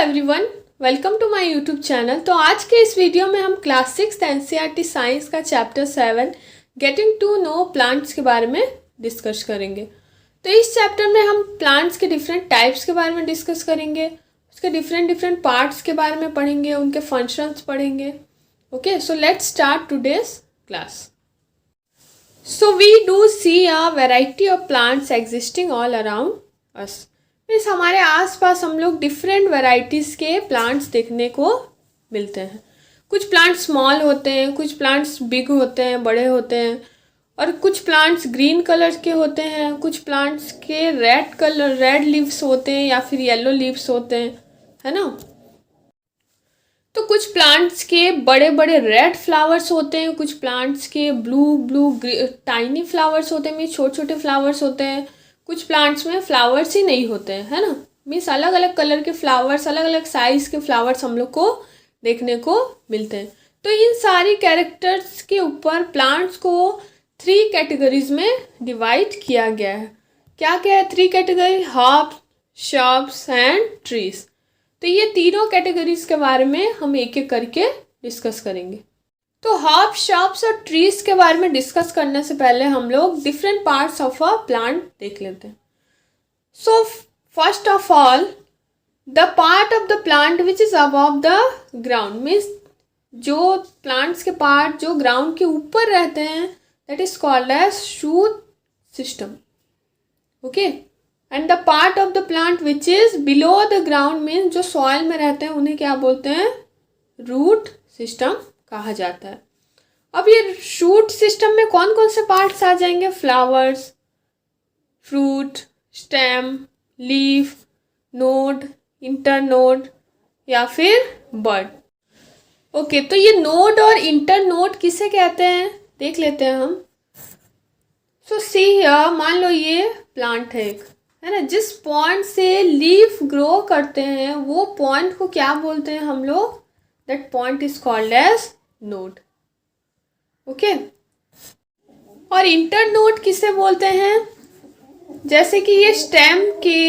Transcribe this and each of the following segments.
Everyone, welcome to my YouTube channel. तो आज के इस वीडियो में हम क्लास 6 एनसीईआरटी साइंस का chapter 7 getting to know plants के बारे में डिस्कस करेंगे। तो इस चैप्टर में हम प्लांट्स के डिफरेंट टाइप्स के बारे में डिस्कस करेंगे, उसके डिफरेंट पार्ट्स के बारे में पढ़ेंगे, उनके फंक्शंस पढ़ेंगे। Okay, so let's start today's class. So we do see a variety of plants existing all around us. Means हमारे आसपास हम लोग डिफरेंट वेराइटीज़ के प्लांट्स देखने को मिलते हैं। कुछ प्लांट्स स्मॉल होते हैं, कुछ प्लांट्स बिग होते हैं, बड़े होते हैं, और कुछ प्लांट्स ग्रीन कलर के होते हैं, कुछ प्लांट्स के रेड लीव्स होते हैं या फिर येलो लीव्स होते हैं, है ना। तो कुछ प्लांट्स के बड़े बड़े रेड फ्लावर्स होते हैं, कुछ प्लांट्स के ब्लू टाइनी फ्लावर्स होते हैं, मीन्स छोटे छोटे फ्लावर्स होते हैं। कुछ प्लांट्स में फ्लावर्स ही नहीं होते हैं, है ना। मीन्स अलग अलग कलर के फ्लावर्स, अलग अलग साइज़ के फ्लावर्स हम लोग को देखने को मिलते हैं। तो इन सारी कैरेक्टर्स के ऊपर प्लांट्स को 3 कैटेगरीज में डिवाइड किया गया है। क्या क्या है 3 category? Herbs, shrubs and trees. तो ये तीनों कैटेगरीज के बारे में हम एक एक करके डिस्कस करेंगे। तो हर्ब्स, श्रब्स और ट्रीज के बारे में डिस्कस करने से पहले हम लोग different parts of a plant देख लेते हैं। So first of all, the part of the plant which is above the ground, means जो प्लांट्स के पार्ट जो ग्राउंड के ऊपर रहते हैं, that is called as shoot system. Okay, and the part of the plant which is below the ground, means जो soil में रहते हैं, उन्हें क्या बोलते हैं? रूट सिस्टम कहा जाता है। अब ये शूट सिस्टम में कौन कौन से पार्ट्स आ जाएंगे? Flowers, fruit, stem, leaf, node, internode या फिर बड। ओके, तो ये नोड और इंटरनोड किसे कहते हैं देख लेते हैं हम। सो सी हियर, मान लो ये प्लांट है एक, है ना। जिस पॉइंट से लीफ ग्रो करते हैं वो पॉइंट को क्या बोलते हैं हम लोग? That point is called as node. Okay, और इंटरनोड किसे बोलते हैं? जैसे कि ये स्टेम के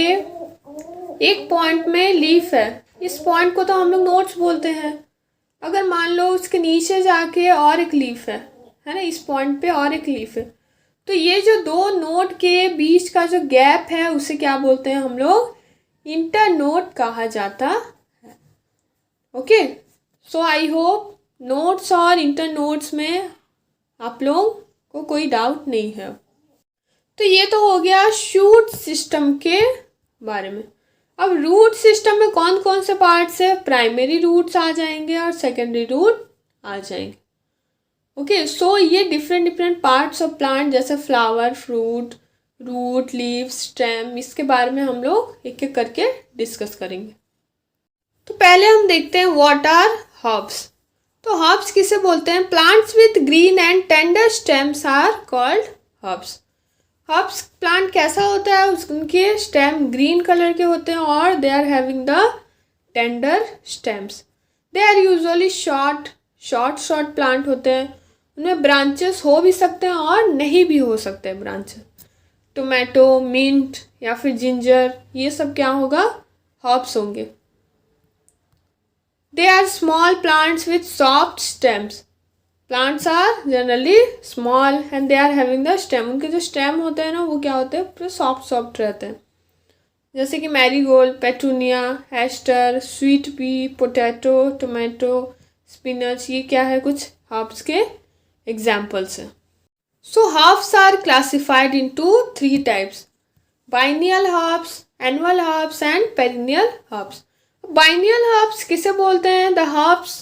एक पॉइंट में लीफ है, इस पॉइंट को तो हम लोग नोड्स बोलते हैं। अगर मान लो उसके नीचे जाके और एक लीफ है ना, इस पॉइंट पे और एक लीफ है, तो ये जो 2 नोड के बीच का जो गैप है उसे क्या बोलते हैं हम लोग? इंटरनोड कहा जाता है। Okay, so I hope nodes और इंटरनोड्स में आप लोग को कोई डाउट नहीं है। तो ये तो हो गया शूट सिस्टम के बारे में। अब रूट सिस्टम में कौन कौन से पार्ट्स है? प्राइमरी रूट्स आ जाएंगे और सेकेंडरी रूट आ जाएंगे। ओके, सो ये डिफरेंट पार्ट्स ऑफ प्लांट जैसे flower, fruit, root, leaves, stem, इसके बारे में हम लोग एक एक करके डिस्कस करेंगे। तो पहले हम देखते हैं व्हाट आर हर्ब्स। तो हर्ब्स किसे बोलते हैं? Plants with green and tender stems are called herbs. Herbs plant कैसा होता है? उनके स्टेम ग्रीन कलर के होते हैं और they are having the tender stems. They are usually short plant होते हैं। उनमें ब्रांचेस हो भी सकते हैं और नहीं भी हो सकते हैं ब्रांचेस। टोमेटो, मिंट या फिर जिंजर, ये सब क्या होगा? हर्ब्स होंगे। They are small plants with soft stems. Plants are generally small and they are having the stem. उनके जो स्टेम होते हैं ना, वो क्या होते हैं? पूरे सॉफ्ट रहते हैं। जैसे कि marigold, petunia, aster, sweet pea, potato, tomato, spinach, ये क्या है? कुछ हर्ब्स के एग्जाम्पल्स हैं। So herbs are classified into 3 types: biennial herbs, annual herbs and perennial herbs. Biennial herbs किसे बोलते हैं? द हर्ब्स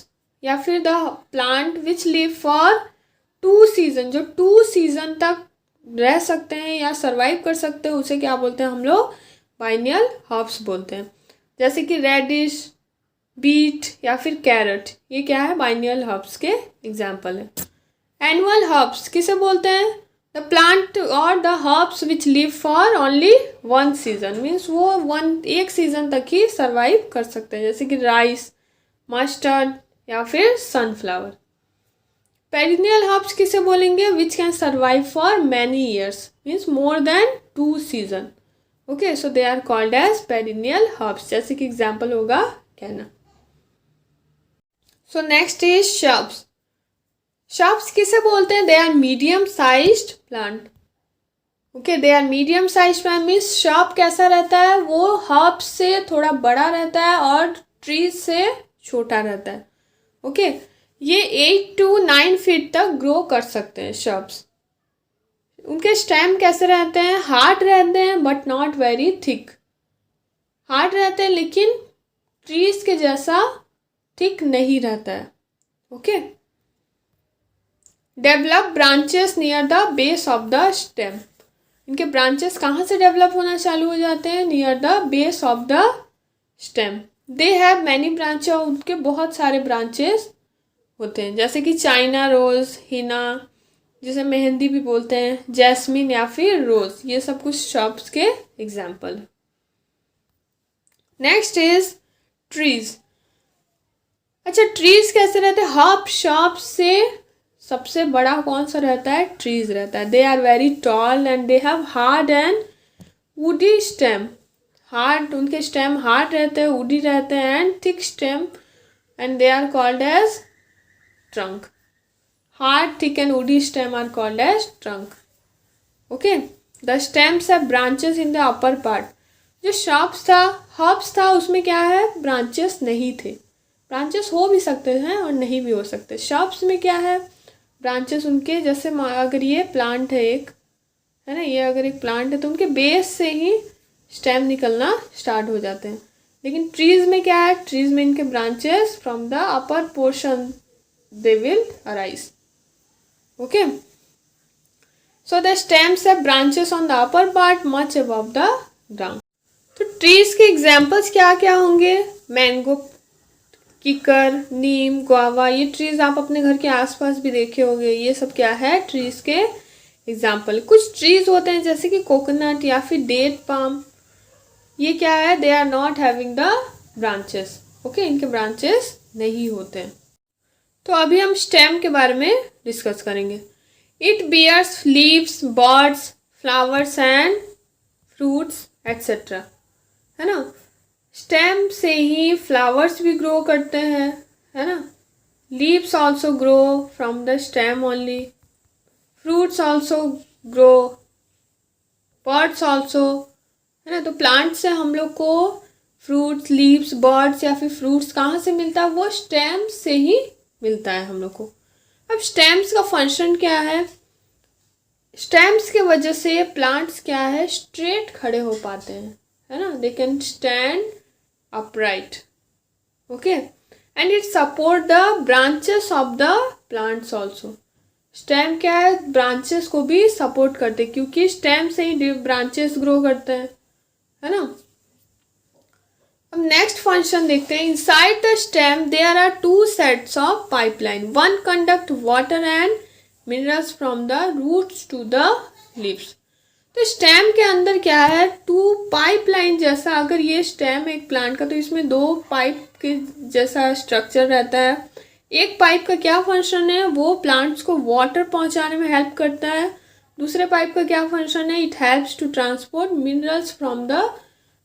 या फिर the plant which live for 2 season, जो 2 सीजन तक रह सकते हैं या सरवाइव कर सकते हैं, उसे क्या बोलते हैं हम लोग? बाइनियल हर्ब्स बोलते हैं। जैसे कि रेडिश, बीट या फिर कैरेट, ये क्या है? बाइनियल हर्ब्स के एग्जाम्पल है। एनुअल हर्ब्स किसे बोलते हैं? द प्लांट और the herbs which live for only 1 season, means वो एक सीजन तक ही सर्वाइव कर सकते हैं। जैसे कि राइस, मस्टर्ड या फिर सनफ्लावर। पेरिनियल हर्ब्स किसे बोलेंगे? Which can survive for many years, means more than 2 season. Okay, so they are called as perennial herbs. जैसे कि एग्जाम्पल होगा कहना। So next is shrubs. Shrubs किसे बोलते हैं? They are medium sized plant. Okay, they are medium size plant means shrub कैसा रहता है? वो हर्ब से थोड़ा बड़ा रहता है और ट्रीज से छोटा रहता है। ओके, ये 8 to 9 फीट तक ग्रो कर सकते हैं shrubs। उनके स्टेम कैसे रहते हैं? हार्ड रहते हैं but not very thick. Hard रहते हैं लेकिन ट्रीज के जैसा थिक नहीं रहता है। Okay, develop branches near the base of the stem. इनके ब्रांचेस कहाँ से डेवलप होना चालू हो जाते हैं? Near the base of the stem. They have many branches, उनके बहुत सारे ब्रांचेस होते हैं, जैसे कि चाइना रोज, हिना जिसे मेहंदी भी बोलते हैं, जैस्मिन या फिर रोज, ये सब कुछ shrubs के एग्जाम्पल। Next is trees. अच्छा, ट्रीज कैसे रहते हैं? हर्ब shrubs से सबसे बड़ा कौन सा रहता है? ट्रीज रहता है। They are very tall and they have hard and woody stem. Hard, उनके स्टेम हार्ड रहते हैं, वुडी रहते हैं and thick stem and they are called as trunk. Hard, thick and woody stem are called as trunk. Okay, the stems have branches in the upper part. जो shrubs था, herbs था, उसमें क्या है? branches नहीं थे। branches हो भी सकते हैं और नहीं भी हो सकते। shrubs में क्या है? branches उनके जैसे अगर ये plant है एक, है ना, ये अगर एक plant है तो उनके base से ही stem निकलना start हो जाते हैं। लेकिन trees में क्या है? trees में इनके branches from the upper portion they will arise. Okay, so the stems have branches on the upper part much above the ground. तो ट्रीज के एग्जाम्पल्स क्या क्या होंगे? मैंगो, किकर, नीम, गुआवा, ये ट्रीज आप अपने घर के आसपास भी देखे होंगे। ये सब क्या है? ट्रीज के एग्जाम्पल। कुछ ट्रीज होते हैं जैसे कि कोकोनट या फिर डेट पाम, ये क्या है? They are not having the branches. Okay, इनके ब्रांचेस नहीं होते हैं। तो अभी हम स्टेम के बारे में डिस्कस करेंगे। It bears leaves, birds, flowers and fruits etcetera, है ना। स्टेम से ही फ्लावर्स भी ग्रो करते हैं, है ना। Leaves also grow from the stem only, fruits also grow, birds also, है ना। तो प्लांट से हम लोग को फ्रूट्स, लीव्स, बर्ड्स या फिर फ्रूट्स कहाँ से मिलता है? वो स्टेम से ही मिलता है हम लोग को। अब स्टेम्स का फंक्शन क्या है? स्टेम्स के वजह से प्लांट्स क्या है? स्ट्रेट खड़े हो पाते हैं, है ना। They can stand upright. Okay, and it support the branches of the plants also. Stem क्या है? ब्रांचेस को भी सपोर्ट करते हैं क्योंकि स्टेम से ही ब्रांचेस ग्रो करते हैं, है ना। अब नेक्स्ट फंक्शन देखते हैं। Inside the stem there are 2 sets of pipeline, one conduct water and minerals from the roots to the leaves. तो स्टेम के अंदर क्या है? 2 पाइपलाइन जैसा, अगर ये स्टेम एक प्लांट का तो इसमें 2 पाइप के जैसा स्ट्रक्चर रहता है। एक पाइप का क्या फंक्शन है? वो प्लांट्स को वाटर पहुंचाने में हेल्प करता है। दूसरे पाइप का क्या फंक्शन है? It helps to transport minerals from the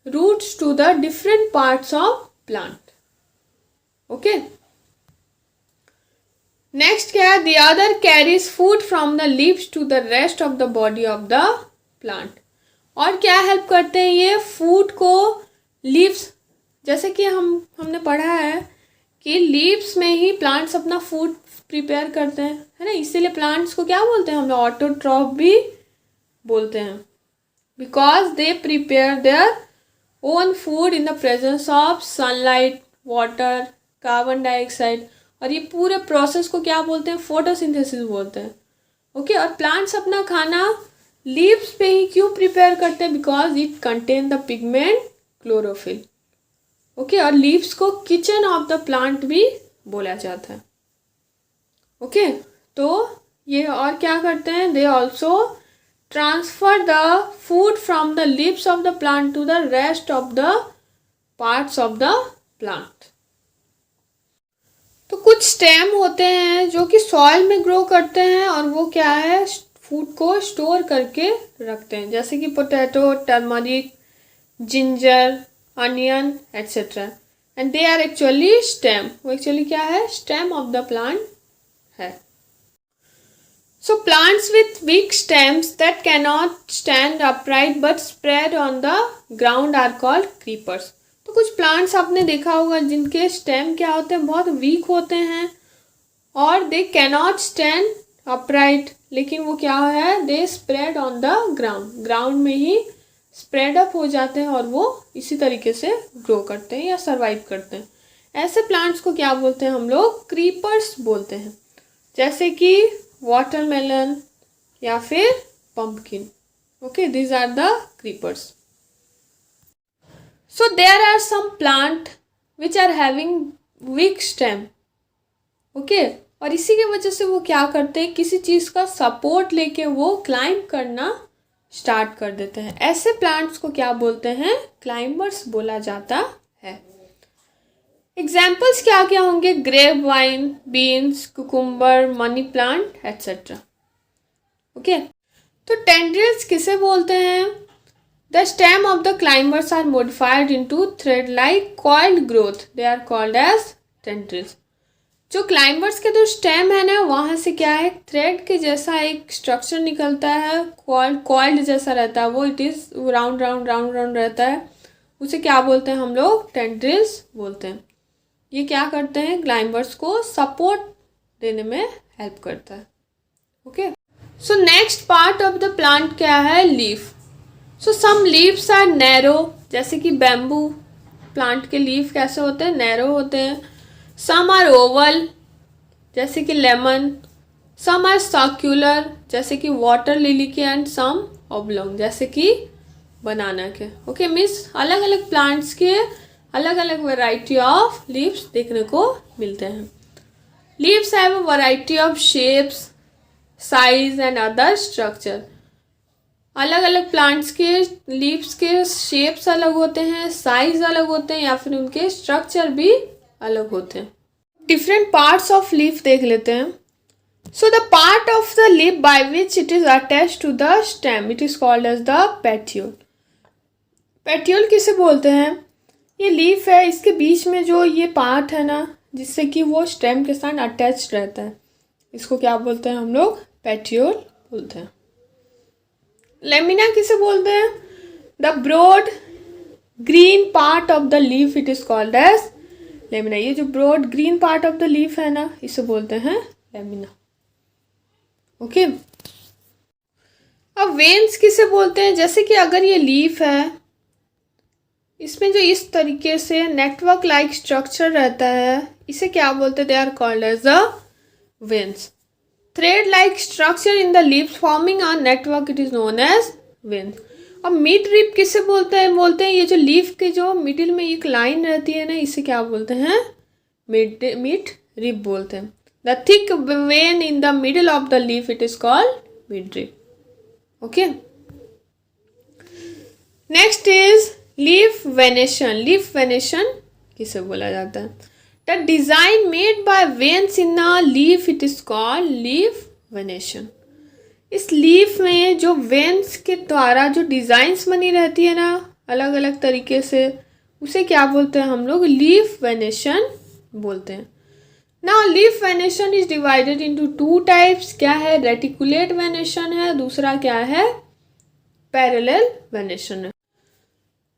roots to the different parts of plant. Okay, next क्या है? The other carries food from the leaves to the rest of the body of the plant. और क्या help करते हैं ये? Food को leaves, जैसे कि हमने पढ़ा है कि लीव्स में ही प्लांट्स अपना फूड प्रिपेयर करते हैं, है ना। इसीलिए प्लांट्स को क्या बोलते हैं? हम लोग ऑटोट्रॉफ भी बोलते हैं, because they prepare their own food in the presence of sunlight, water, carbon dioxide. और ये पूरे प्रोसेस को क्या बोलते हैं? फोटोसिंथेसिस बोलते हैं। ओके, और प्लांट्स अपना खाना लीव्स पे ही क्यों प्रिपेयर करते हैं? Because it contain the pigment chlorophyll. Okay, और लीव्स को किचन ऑफ द प्लांट भी बोला जाता है। ओके, तो ये और क्या करते हैं? They also transfer the food from the leaves of the plant to the rest of the parts of the plant. तो कुछ स्टेम होते हैं जो कि सॉइल में ग्रो करते हैं और वो क्या है? फूड को स्टोर करके रखते हैं, जैसे कि potato, turmeric, ginger, onion etcetera. And they are actually stem, वो एक्चुअली क्या है, स्टेम ऑफ द प्लांट है। So plants with weak stems that cannot stand upright but spread on the ground are called creepers. तो कुछ plants आपने देखा होगा जिनके स्टेम क्या होते हैं, बहुत वीक होते हैं और दे कैनॉट स्टैंड अपराइट, लेकिन वो क्या है, they spread on the ground, ground में ही स्प्रेड अप हो जाते हैं और वो इसी तरीके से ग्रो करते हैं या सरवाइव करते हैं। ऐसे प्लांट्स को क्या बोलते हैं हम लोग, क्रीपर्स बोलते हैं, जैसे कि वाटरमेलन या फिर pumpkin. Okay, these are the creepers. So there are some plant which are having weak stem. Okay, और इसी की वजह से वो क्या करते हैं, किसी चीज़ का सपोर्ट लेके वो क्लाइंब करना स्टार्ट कर देते हैं। ऐसे प्लांट्स को क्या बोलते हैं, क्लाइंबर्स बोला जाता है। एग्जाम्पल्स क्या क्या होंगे, grape vine, beans, cucumber, money plant etcetera. Okay, तो टेंड्रिल्स किसे बोलते हैं, the stem of the climbers are modified into thread like coiled growth, they are called as tendrils. जो क्लाइंबर्स के जो स्टेम है ना, वहाँ से क्या है, थ्रेड के जैसा एक स्ट्रक्चर निकलता है, कॉइल्ड जैसा रहता है वो, it is round round round round रहता है, उसे क्या बोलते हैं हम लोग, टेंड्रिल्स बोलते हैं। ये क्या करते हैं, क्लाइंबर्स को सपोर्ट देने में हेल्प करता है। Okay, so next part of the plant क्या है, leaf. So some leaves are narrow, जैसे कि बैम्बू प्लांट के लीफ कैसे होते हैं, नैरो होते हैं। सम आर ओवल, जैसे कि लेमन। सम आर सर्क्यूलर, जैसे कि वाटर लिली के। एंड सम ऑब्लोंग, जैसे कि बनाना के। ओके, मीन्स अलग अलग प्लांट्स के अलग अलग वैरायटी ऑफ लीव्स देखने को मिलते हैं। Leaves have a variety of shapes, size and other structure. अलग अलग प्लांट्स के लीव्स के शेप्स अलग होते हैं, साइज अलग होते हैं, या फिर उनके स्ट्रक्चर भी अलग होते हैं। डिफरेंट पार्ट्स ऑफ लीफ देख लेते हैं। So the part of the leaf by which it is attached to the stem, it is called as the petiole. Petiole किसे बोलते हैं, ये लीफ है, इसके बीच में जो ये पार्ट है ना, जिससे कि वो स्टेम के साथ अटैच्ड रहता है, इसको क्या बोलते हैं हम लोग, पेट्यूल बोलते हैं। लेमिना किसे बोलते हैं, the broad green part of the leaf, it is called as lamina. ये जो broad green part of the leaf है ना, इसे बोलते हैं लेमिना। ओके, अब वेन्स किसे बोलते हैं, जैसे कि अगर ये लीफ है, इसमें जो इस तरीके से नेटवर्क लाइक स्ट्रक्चर रहता है, इसे क्या बोलते हैं, they are called as the veins. Thread like structure in the leaves forming a network, it is known as veins. और मिड रिप किसे बोलते हैं, ये जो लीफ के जो मिडिल में एक लाइन रहती है ना, इसे क्या बोलते हैं, मिड रिप बोलते हैं। The thick vein in the middle of the leaf, it is called midrib. Okay, next is leaf venation. Leaf venation किसे बोला जाता है, the design made by veins in a leaf, it is called leaf venation. इस leaf में जो veins के द्वारा जो डिज़ाइंस बनी रहती है ना, अलग अलग तरीके से, उसे क्या बोलते हैं हम लोग, लीफ वेनेशन बोलते हैं। Now leaf venation is divided into two types. क्या है, रेटिकुलेट वेनेशन है, दूसरा क्या है, पैरेलल वेनेशन है।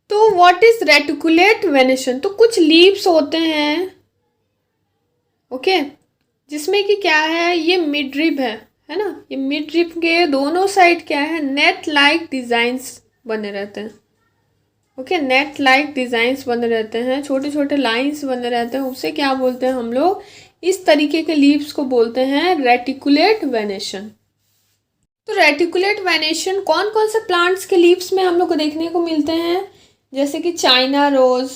तो व्हाट इज रेटिकुलेट वेनेशन, तो कुछ लीव्स होते हैं, ओके, जिसमें कि क्या है, ये मिड रिब है ना, ये मिड रिब के दोनों साइड क्या है, नेट लाइक डिजाइंस बने रहते हैं। ओके, नेट लाइक डिजाइंस बने रहते हैं, छोटे छोटे लाइंस बने रहते हैं, उसे क्या बोलते हैं हम लोग, इस तरीके के लीव्स को बोलते हैं रेटिकुलेट वेनेशन। तो रेटिकुलेट वेनेशन कौन कौन से प्लांट्स के लीव्स में हम लोग को देखने को मिलते हैं, जैसे कि China rose,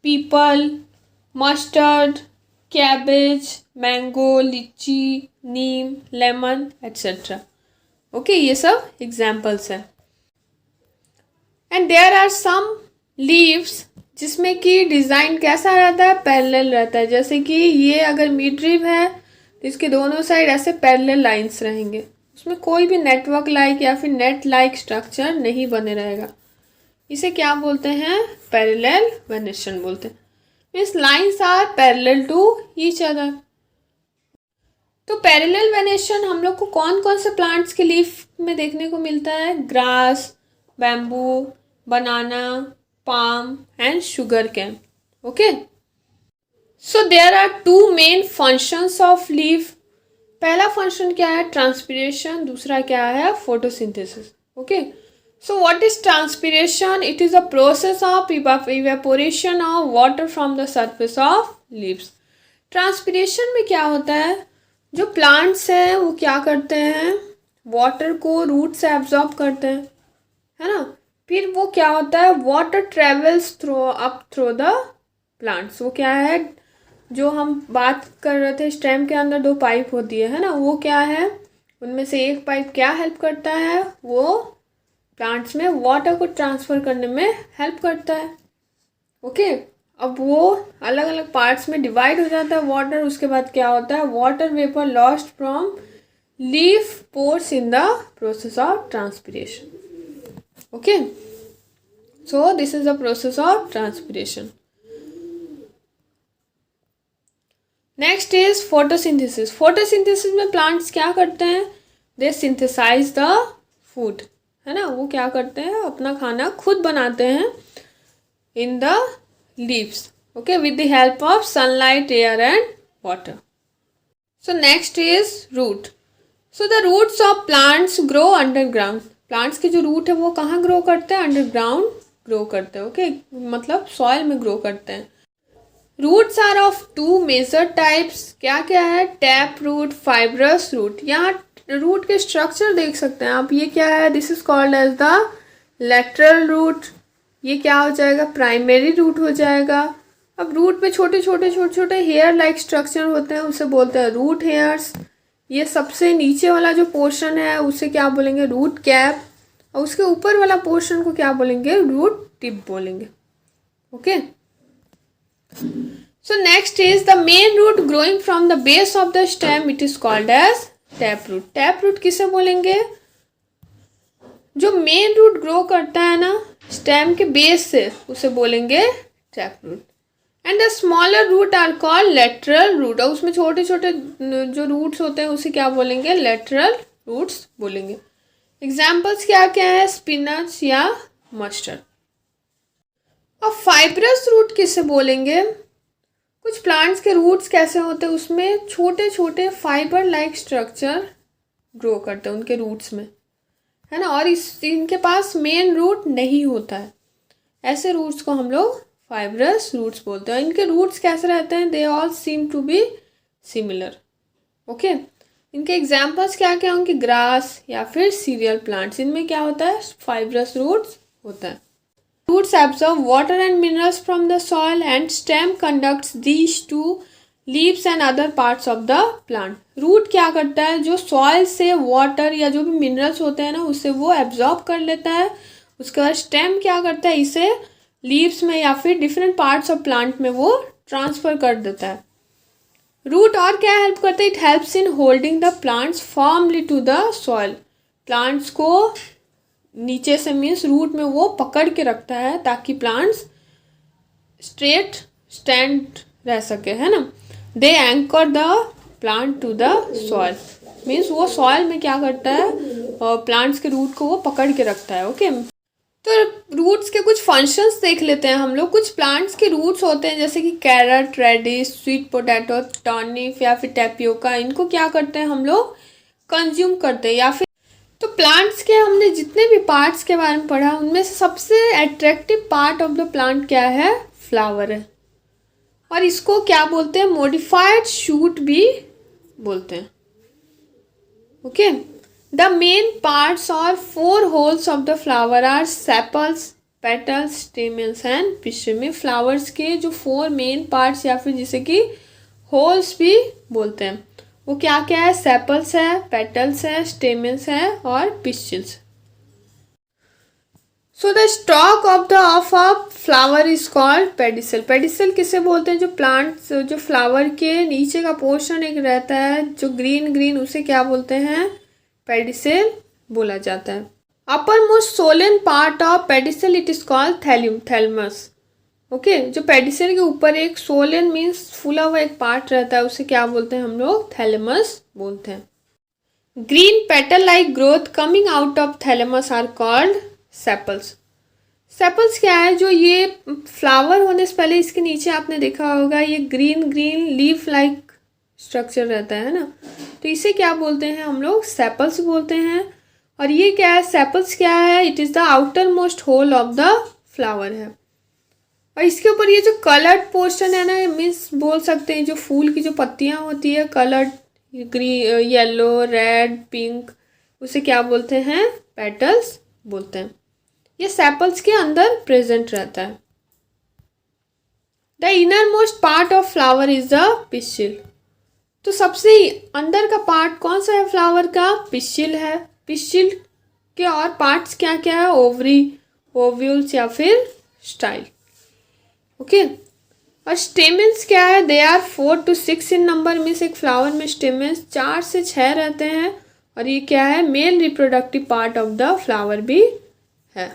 peepal, mustard, cabbage, mango, lychee, neem, lemon etcetera. Okay, ये सब एग्जाम्पल्स हैं। And there are some leaves जिसमें कि डिज़ाइन कैसा रहता है, पैरेलल रहता है। जैसे कि ये अगर मिड रिब है तो इसके दोनों साइड ऐसे पैरेलल लाइंस रहेंगे, उसमें कोई भी नेटवर्क लाइक या फिर नेट लाइक स्ट्रक्चर नहीं बने रहेगा। इसे क्या बोलते हैं, पैरेलल वेनेशन बोलते हैं। Means lines are parallel to each other. तो पैरेलल वेनेशन हम लोग को कौन कौन से प्लांट्स के लीफ में देखने को मिलता है? Grass, bamboo, banana, palm and sugarcane. Okay, so there are two main functions of leaf. पहला फंक्शन क्या है? ट्रांसपिरेशन। दूसरा क्या है? Photosynthesis. Okay, so what is transpiration? It is a process of evaporation of water from the surface of leaves. Transpiration में क्या होता है? जो प्लांट्स हैं वो क्या करते हैं? वाटर को रूट से एब्जॉर्ब करते हैं, है ना। फिर वो क्या होता है? Water travels through the plants. वो क्या है? जो हम बात कर रहे थे, स्टेम के अंदर 2 पाइप होती है ना, वो क्या है? उनमें से एक पाइप क्या हेल्प करता है? वो प्लांट्स में वाटर को ट्रांसफ़र करने में हेल्प करता है। ओके, अब वो अलग अलग पार्ट्स में डिवाइड हो जाता है वाटर। उसके बाद क्या होता है? Water vapour lost from leaf pores in the process of transpiration. Okay, so this is the process of transpiration. Next is photosynthesis. Photosynthesis में प्लांट्स क्या करते हैं? दे सिंथेसाइज द फूड, है ना। वो क्या करते हैं? अपना खाना खुद बनाते हैं in the leaves, okay, with the help of sunlight, air and water. So next is root. So the roots of plants grow underground. Plants के जो रूट है वो कहाँ ग्रो करते हैं? अंडरग्राउंड ग्रो करते हैं। ओके, मतलब सॉइल में ग्रो करते हैं। Roots are of 2 major types. क्या क्या है? Tap root, fibrous root. यहाँ रूट के स्ट्रक्चर देख सकते हैं आप। ये क्या है? This is called as the lateral root. ये क्या हो जाएगा? प्राइमरी रूट हो जाएगा। अब रूट पे छोटे छोटे हेयर लाइक स्ट्रक्चर होते हैं, उसे बोलते हैं रूट हेयर्स। ये सबसे नीचे वाला जो पोर्शन है उसे क्या बोलेंगे? Root cap. और उसके ऊपर वाला पोर्शन को क्या बोलेंगे? रूट टिप बोलेंगे। Okay, so next is the main root growing from the base of the stem. It is called as tap root. tap root किसे बोलेंगे? जो मेन रूट ग्रो करता है ना स्टेम के बेस से, उसे बोलेंगे tap root. And the smaller root are called lateral root. और उसमें छोटे छोटे जो रूट्स होते हैं उसे क्या बोलेंगे? लेटरल रूट्स बोलेंगे। एग्जाम्पल्स क्या क्या है? स्पिनच या मस्टर्ड। अब फाइब्रस रूट किसे बोलेंगे? कुछ प्लांट्स के रूट्स कैसे होते हैं? उसमें छोटे छोटे फाइबर लाइक स्ट्रक्चर ग्रो करते हैं उनके रूट्स में, है ना। और इनके पास मेन रूट नहीं होता है। ऐसे रूट्स को हम लोग फाइब्रस रूट्स बोलते हैं। इनके रूट्स कैसे रहते हैं? They all seem to be similar. Okay, इनके एग्जाम्पल्स क्या क्या होंगे? ग्रास या फिर सीरियल प्लांट्स। इनमें क्या होता है? फाइब्रस रूट्स होता है। Roots absorb water and minerals from the soil and stem conducts these to leaves and other parts of the plant. Root क्या करता है? जो सॉइल से वाटर या जो भी मिनरल्स होते हैं ना उसे वो एब्जॉर्ब कर लेता है। उसके बाद स्टेम क्या करता है? इसे लीव्स में या फिर डिफरेंट पार्ट्स ऑफ प्लांट में वो ट्रांसफर कर देता है। रूट और क्या हेल्प करता है? It helps in holding the plants firmly to the soil. Plants को नीचे से मीन्स रूट में वो पकड़ के रखता है ताकि प्लांट्स स्ट्रेट स्टैंड रह सके, है ना। They anchor the plant to the soil. Means वो सॉइल में क्या करता है? प्लांट्स के रूट को वो पकड़ के रखता है। ओके, तो रूट्स के कुछ फंक्शंस देख लेते हैं हम लोग। कुछ प्लांट्स के रूट्स होते हैं जैसे कि carrot, radish, sweet potato, turnip या फिर टैपियोका। इनको क्या करते हैं हम लोग? कंज्यूम करते हैं। या फिर तो प्लांट्स के हमने जितने भी पार्ट्स के बारे में पढ़ा उनमें से सबसे attractive part of the plant क्या है? फ्लावर है। और इसको क्या बोलते हैं? मॉडिफाइड शूट भी बोलते हैं। ओके, द मेन पार्ट्स और 4 whorls of the flower are sepals, petals, stamens and pistil. में फ्लावर्स के जो 4 मेन पार्ट्स या फिर जिसे कि होल्स भी बोलते हैं वो क्या क्या है? सेपल्स है, पेटल्स है, स्टेमन्स है और pistils. So the stalk of a flower is called pedicel. Pedicel किसे बोलते हैं? जो प्लांट्स जो फ्लावर के नीचे का पोर्शन एक रहता है जो ग्रीन ग्रीन, उसे क्या बोलते हैं? पेडिसल बोला जाता है। Upper most Solan part of pedicel it is called thallium, thalamus. Okay, जो पेडिसल के ऊपर एक सोलन मीन्स फूला हुआ एक पार्ट रहता है, उसे क्या बोलते हैं हम लोग? थैलेमस बोलते हैं। Green petal like growth coming out of thalamus are called sepals. Sepals क्या है? जो ये फ्लावर होने से पहले इसके नीचे आपने देखा होगा ये green green leaf like structure रहता है ना, तो इसे क्या बोलते हैं हम लोग? सेपल्स बोलते हैं। और ये क्या है? सेपल्स क्या है? It is the outermost whorl of the flower है। और इसके ऊपर ये जो कलर्ड पोर्शन है ना, मीन्स बोल सकते हैं जो फूल की जो पत्तियां होती है coloured, green, yellow, red, pink, उसे क्या बोलते हैं? पेटल्स बोलते हैं। ये सेपल्स के अंदर प्रेजेंट रहता है। The inner most part of flower is the pistil. तो सबसे अंदर का पार्ट कौन सा है फ्लावर का? पिस्टिल है। पिस्टिल के और पार्ट्स क्या क्या है? ओवरी, ओव्यूल्स या फिर स्टाइल। ओके, और स्टेमेंस क्या है? They are 4 to 6 in number, means एक फ्लावर में स्टेमेंस 4 से 6 रहते हैं। और ये क्या है? Male reproductive part of the flower भी है।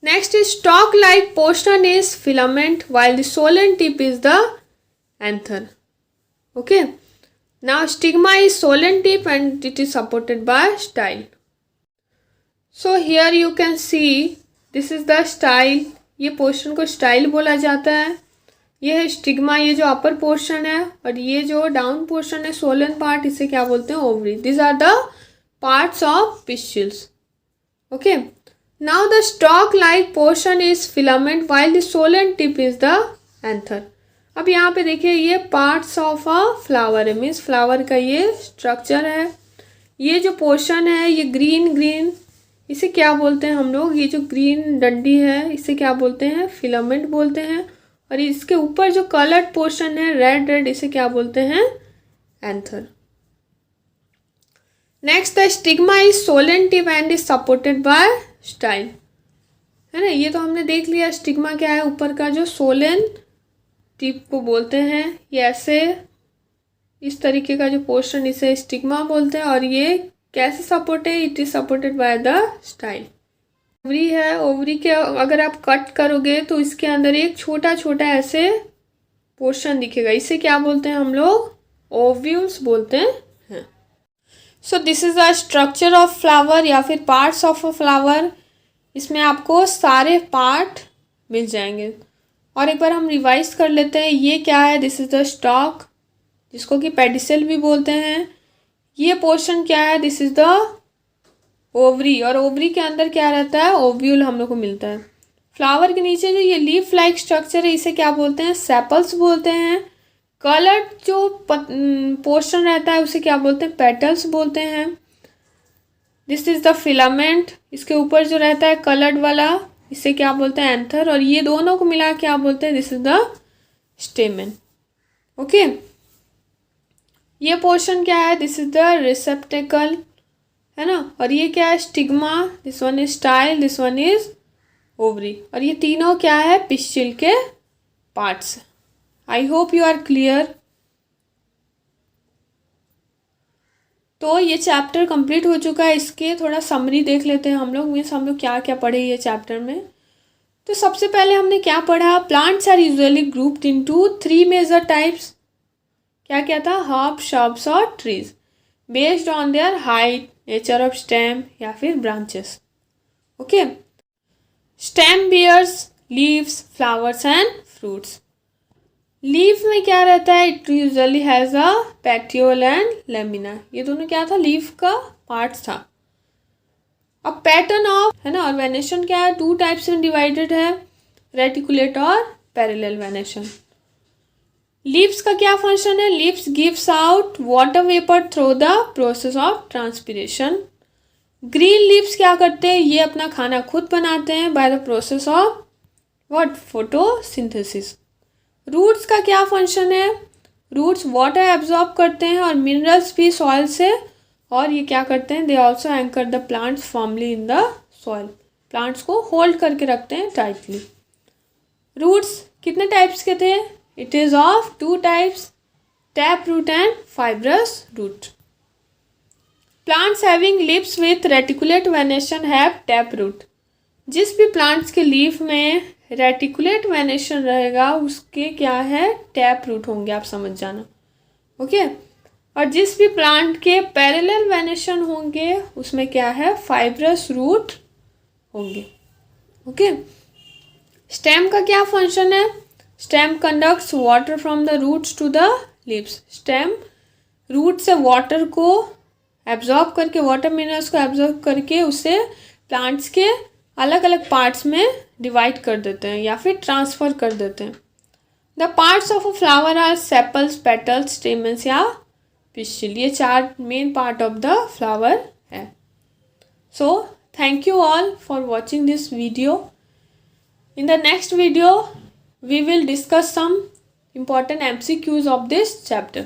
Next is stalk like portion is filament while the solen tip is the anther. Okay, now stigma is solen tip and it is supported by style. So here you can see this is the style. ये portion को style बोला जाता है। ये है stigma, ये जो upper portion है, और ये जो डाउन पोर्शन है सोलन पार्ट, इसे क्या बोलते हैं? Ovary. This are the parts of pistils. Okay, now the stalk like portion is filament while the solen tip is the anther. अब यहाँ पे देखिए ये पार्ट्स ऑफ अ फ्लावर है, मीन्स फ्लावर का ये स्ट्रक्चर है। ये जो पोर्शन है ये ग्रीन ग्रीन, इसे क्या बोलते हैं हम लोग? ये जो ग्रीन डंडी है इसे क्या बोलते हैं? फिलामेंट बोलते हैं। और इसके ऊपर जो कलर्ड पोर्शन है रेड रेड, इसे क्या बोलते हैं? Anther. Next the stigma is Solan tip and is supported by style, है ना। ये तो हमने देख लिया स्टिग्मा क्या है। ऊपर का जो सोलन टिप को बोलते हैं, ये ऐसे इस तरीके का जो पोर्शन, इसे स्टिग्मा बोलते हैं। और ये कैसे सपोर्ट है? It is supported by the style. Ovary है, ओवरी के अगर आप कट करोगे तो इसके अंदर एक छोटा छोटा ऐसे पोर्शन दिखेगा, इसे क्या बोलते हैं हम लोग? ओव्यूल्स बोलते हैं। So this is the structure of flower या फिर पार्ट्स ऑफ अ फ्लावर। इसमें आपको सारे पार्ट मिल जाएंगे। और एक बार हम रिवाइज कर लेते हैं। ये क्या है? दिस इज द स्टॉक, जिसको कि पेडिसल भी बोलते हैं। ये पोर्शन क्या है? दिस इज द ओवरी, और ओवरी के अंदर क्या रहता है? ओव्यूल हम लोग को मिलता है। फ्लावर के नीचे जो ये लीफ लाइक स्ट्रक्चर है, इसे क्या बोलते हैं? सेपल्स बोलते हैं। कलर्ड जो पोर्शन रहता है उसे क्या बोलते हैं? पेटल्स बोलते हैं। दिस इज द फिलामेंट, इसके ऊपर जो रहता है कलर्ड वाला, इसे क्या बोलते हैं? एंथर। और ये दोनों को मिला क्या बोलते हैं? This is the स्टेमन। ओके, ये पोर्शन क्या है? दिस इज द रिसेप्टेकल, है ना। और ये क्या है? Stigma. This one is style, this one is ovary. और ये तीनों क्या है? पिस्टिल के parts. I hope you are clear. तो ये चैप्टर कंप्लीट हो चुका है। इसके थोड़ा समरी देख लेते हैं हम लोग, मीन्स हम लोग क्या क्या पढ़े ये चैप्टर में। तो सबसे पहले हमने क्या पढ़ा? Plants are usually grouped into 3 major types. क्या क्या था? हर्ब, श्रब्स और trees, based on their height, nature of stem या फिर branches. Okay, stem bears leaves, flowers and fruits. Leaf में क्या रहता है? It usually has a petiole and lamina. ये दोनों क्या था? लीफ का पार्ट था। अब पैटर्न ऑफ, है ना, और वेनेशन क्या है? 2 टाइप्स में डिवाइडेड है, रेटिकुलेट और पैरेलल वेनेशन। लीव्स का क्या फंक्शन है? Leaves gives out water vapour through the process of transpiration. Green leaves क्या करते हैं? ये अपना खाना खुद बनाते हैं by the process of what? Photosynthesis. Roots का क्या फंक्शन है? रूट्स वाटर एब्जॉर्ब करते हैं और मिनरल्स भी सॉइल से, और ये क्या करते हैं? They also anchor the plants firmly in the soil. Plants को होल्ड करके रखते हैं टाइटली। रूट्स कितने टाइप्स के थे? It is of 2 types, tap root and fibrous root. Plants having leaves with reticulate venation have tap root. जिस भी plants के लीफ में रेटिकुलेट वेनेशन रहेगा उसके क्या है, टैप रूट होंगे, आप समझ जाना। ओके, और जिस भी प्लांट के पैरेलल वेनेशन होंगे उसमें क्या है, फाइब्रस रूट होंगे। ओके, स्टेम का क्या फंक्शन है, stem conducts water from the roots to the leaves. Stem root से वाटर को एब्जॉर्ब करके, वाटर मिनरल्स को एब्जॉर्ब करके उसे प्लांट्स के अलग अलग पार्ट्स में डिवाइड कर देते हैं या फिर ट्रांसफ़र कर देते हैं। The parts of a flower are sepals, petals, stamens या पिस्टिल। ये 4 main part of the flower है। So thank you all for watching this video. In the next video, we will discuss some important MCQs of this chapter.